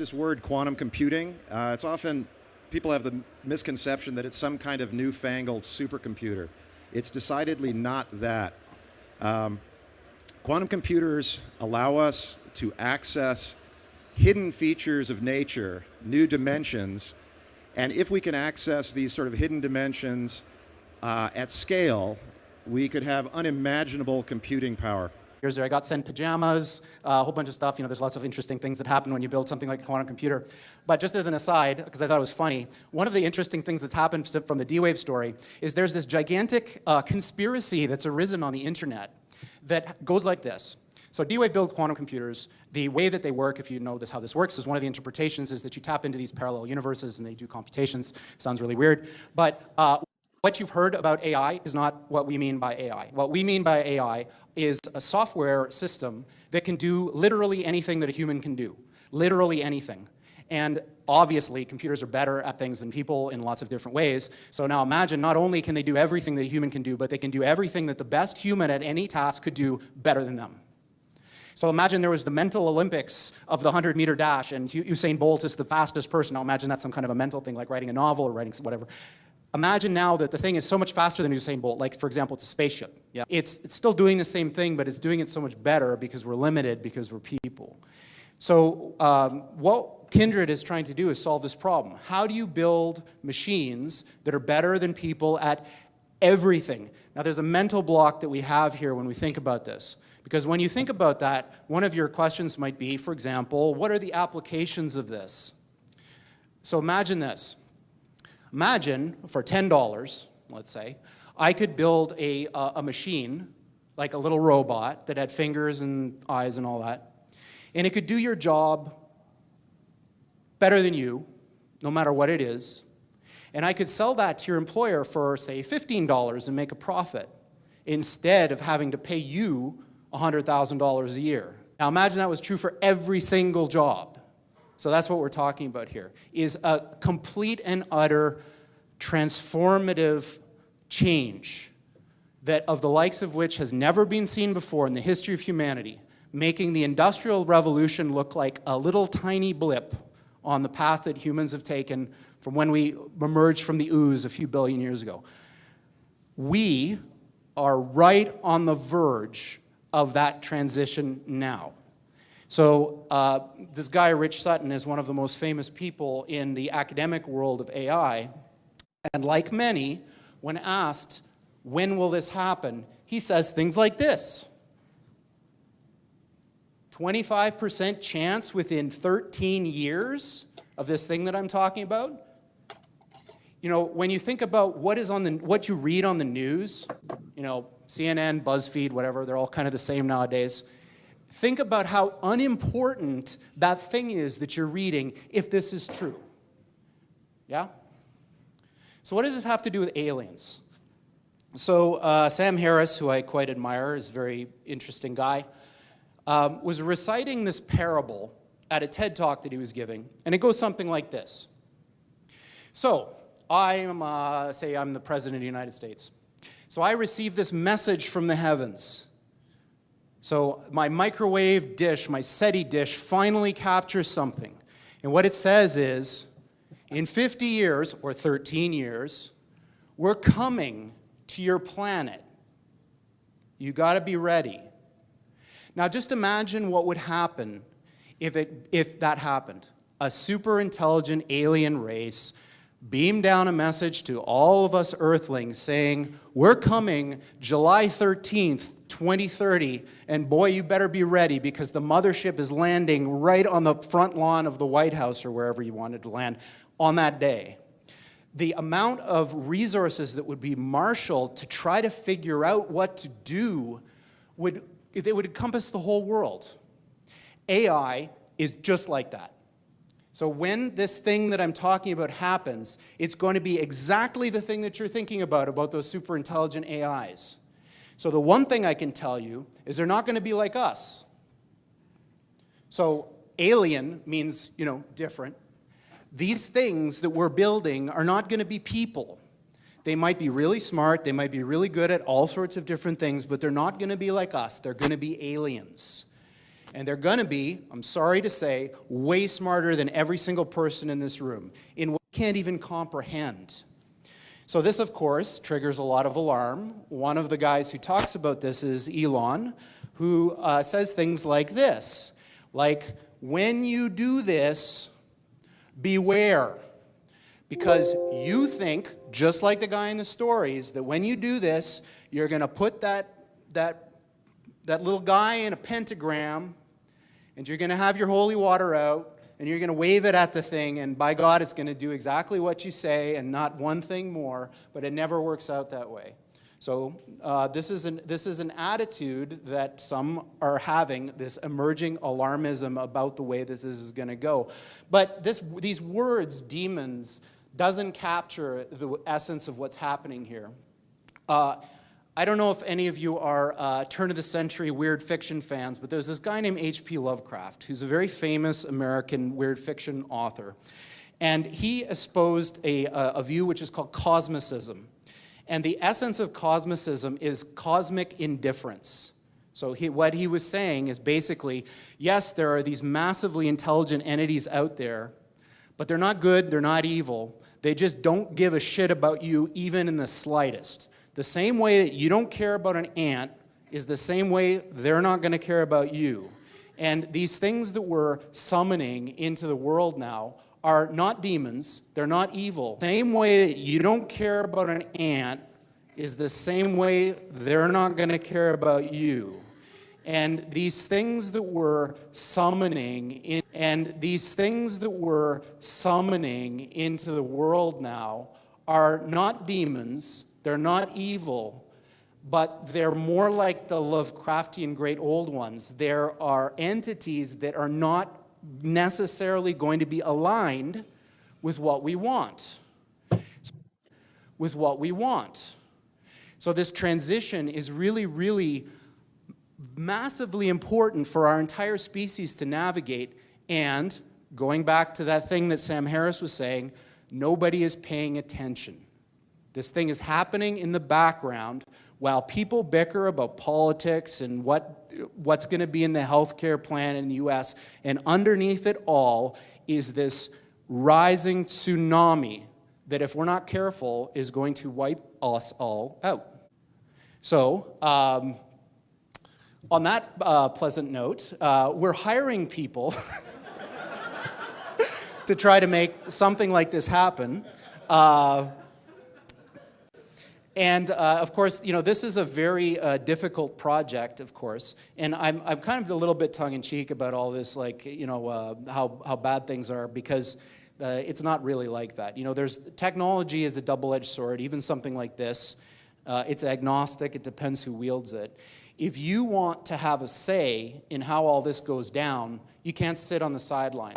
this word quantum computing. It's often, people have the misconception that it's some kind of newfangled supercomputer. It's decidedly not that. Quantum computers allow us to access hidden features of nature, new dimensions, and if we can access these sort of hidden dimensions at scale, we could have unimaginable computing power. Years there, I got sent pajamas, a whole bunch of stuff. You know, there's lots of interesting things that happen when you build something like a quantum computer. But just as an aside, because I thought it was funny, one of the interesting things that's happened from the D-Wave story is there's this gigantic conspiracy that's arisen on the internet that goes like this. So D-Wave built quantum computers. The way that they work, if you know how this works, is one of the interpretations is that you tap into these parallel universes and they do computations. Sounds really weird. But what you've heard about AI is not what we mean by AI. What we mean by AI is a software system that can do literally anything that a human can do. Literally anything. And obviously, computers are better at things than people in lots of different ways. So now imagine, not only can they do everything that a human can do, but they can do everything that the best human at any task could do better than them. So imagine there was the mental Olympics of the 100-meter dash, and Usain Bolt is the fastest person. Now imagine that's some kind of a mental thing, like writing a novel or writing whatever. Imagine now that the thing is so much faster than Usain Bolt, like for example, it's a spaceship. Yeah. It's still doing the same thing, but it's doing it so much better because we're limited, because we're people. So what Kindred is trying to do is solve this problem. How do you build machines that are better than people at everything? Now there's a mental block that we have here when we think about this. Because when you think about that, one of your questions might be, for example, what are the applications of this? So imagine this. Imagine, for $10, let's say, I could build a machine, like a little robot that had fingers and eyes and all that, and it could do your job better than you, no matter what it is, and I could sell that to your employer for, say, $15 and make a profit, instead of having to pay you $100,000 a year. Now imagine that was true for every single job. So that's what we're talking about here, is a complete and utter transformative change that of the likes of which has never been seen before in the history of humanity, making the Industrial Revolution look like a little tiny blip on the path that humans have taken from when we emerged from the ooze a few billion years ago. We are right on the verge of that transition now. So this guy, Rich Sutton, is one of the most famous people in the academic world of AI. And like many, when asked, when will this happen, he says things like this. 25% chance within 13 years of this thing that I'm talking about. You know, when you think about what you read on the news, you know, CNN, BuzzFeed, whatever, they're all kind of the same nowadays. Think about how unimportant that thing is that you're reading if this is true. Yeah? So what does this have to do with aliens? So Sam Harris, who I quite admire, is a very interesting guy, was reciting this parable at a TED Talk that he was giving, and it goes something like this. So, say I'm the President of the United States. So I receive this message from the heavens. So my microwave dish, my SETI dish, finally captures something. And what it says is, in 50 years, or 13 years, we're coming to your planet. You gotta be ready. Now just imagine what would happen if that happened. A super intelligent alien race beamed down a message to all of us Earthlings saying, we're coming July 13th, 2030, and boy, you better be ready because the mothership is landing right on the front lawn of the White House or wherever you wanted to land on that day. The amount of resources that would be marshaled to try to figure out what to do would encompass the whole world. AI is just like that. So when this thing that I'm talking about happens, it's going to be exactly the thing that you're thinking about those super intelligent AIs. So the one thing I can tell you is they're not going to be like us. So alien means, you know, different. These things that we're building are not going to be people. They might be really smart, they might be really good at all sorts of different things, but they're not going to be like us. They're going to be aliens. And they're going to be, I'm sorry to say, way smarter than every single person in this room in what we can't even comprehend. So this, of course, triggers a lot of alarm. One of the guys who talks about this is Elon, who says things like this, like, when you do this, beware. Because you think, just like the guy in the stories, that when you do this, you're going to put that little guy in a pentagram, and you're going to have your holy water out, and you're going to wave it at the thing, and by God, it's going to do exactly what you say and not one thing more, but it never works out that way. So this is an attitude that some are having, this emerging alarmism about the way this is going to go. But these words, demons, doesn't capture the essence of what's happening here. I don't know if any of you are turn-of-the-century weird fiction fans, but there's this guy named H.P. Lovecraft, who's a very famous American weird fiction author. And he espoused a view which is called cosmicism. And the essence of cosmicism is cosmic indifference. So what he was saying is basically, yes, there are these massively intelligent entities out there, but they're not good, they're not evil. They just don't give a shit about you even in the slightest. The same way that you don't care about an ant is the same way they're not going to care about you. And these things that we're summoning into the world now are not demons, they're not evil. The same way that you don't care about an ant is the same way they're not going to care about you. And these things that we're summoning into the world now are not demons, they're not evil, but they're more like the Lovecraftian great old ones. There are entities that are not necessarily going to be aligned with what we want. So this transition is really, really massively important for our entire species to navigate. And going back to that thing that Sam Harris was saying, nobody is paying attention. This thing is happening in the background while people bicker about politics and what's going to be in the healthcare plan in the US. And underneath it all is this rising tsunami that, if we're not careful, is going to wipe us all out. So, on that pleasant note, we're hiring people to try to make something like this happen. Of course, you know, this is a very difficult project, of course, and I'm kind of a little bit tongue-in-cheek about all this, like, you know, how bad things are, because it's not really like that. You know, technology is a double-edged sword, even something like this. It's agnostic, it depends who wields it. If you want to have a say in how all this goes down, you can't sit on the sideline.